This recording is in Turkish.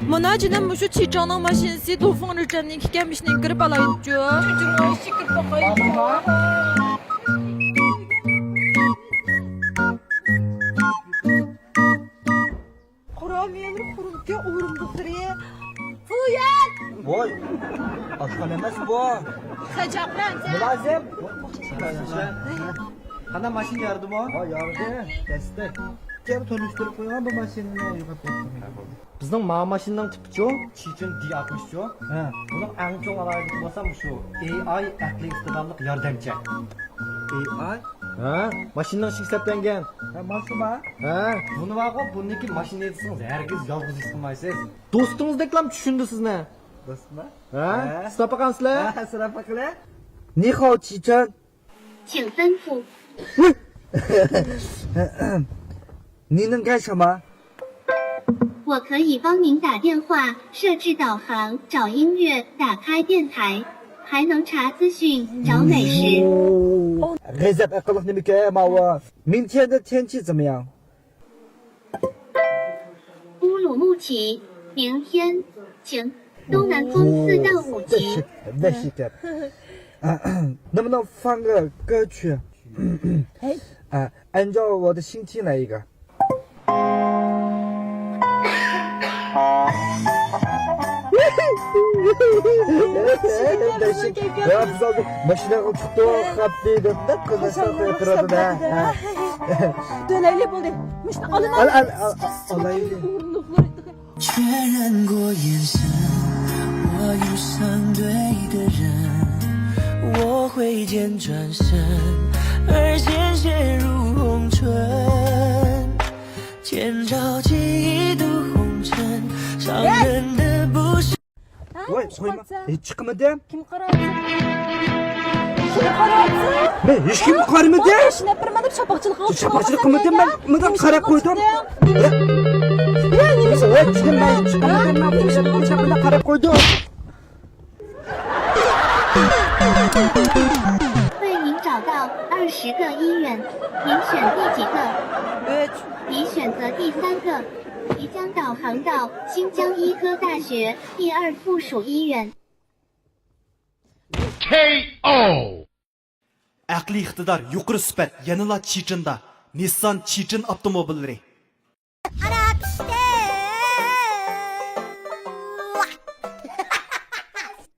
Mana canım şu çiçeğinin maşinesi Tufan Rıcan'ın gelmişini kırıp alayım diyor. Çocuğun işi kırıp bakayım. Kuramiyelim kurumke uğrumdukları. Fuyat! Voy! Aşkan emas bu. Sıcaklan sen. Mülazim. Qana mashin yardımı? Ha, yardı. Destek. Gel tanıştırıp koygan bu mashinani yo'qotib. Bizning ma mashinaning tipi-chu, Chechen D60-chu. Ha. Buning eng chong alohidaligi bo'lsa shu AI aqli iste'dodli yordamchi. AI? Ha, mashinaning hisoblangan. Ha, mashina? Ha, buni vaqo buniki mashina desangiz, hargiz yolg'iz ish qilmaysiz. Do'stingizdeklam tushundi sizni. Do'stmi? Ha? Sinab baqansizlar? Ha, sinab baqinglar. Ni hao, Chechen. 请吩咐。你能干什么？我可以帮您打电话、设置导航、找音乐、打开电台，还能查资讯、找美食。 Rezep akıllı ne mükemmel ama. 明天的天气怎么样？乌鲁木齐，明天晴，东南风4到5级。那是的。能不能放个歌曲？按照我的心情来一个。Ya biz aldık maşinaga tuttu kaptı dedi kızı yaptırdı da. Döneyle buldu. Mışta alın alayım. 确认过眼神，我遇上对的人，我挥剑转身，而鲜血如红唇，千朝记忆渡红尘，伤人的不是。 Vay koyma. Çıkmadım. Kim karattı? Kim karattı? Ben hiç kim karmadı? İşine yapırmadım şapakçılık. Şapakçılık kılmadım ben kara koydum. Ya neyse çıkın ben çıkamadım ben bu şapakçılıkta kara koydum. 为您找到20个医院，您选第几个？ Evet. 你选择第3个，即将导航到新疆医科大学第2附属医院。 KO. Aqliy iqtidor yuqori sifat yanala Chechen'da Nissan Chechen avtomobillari. Ana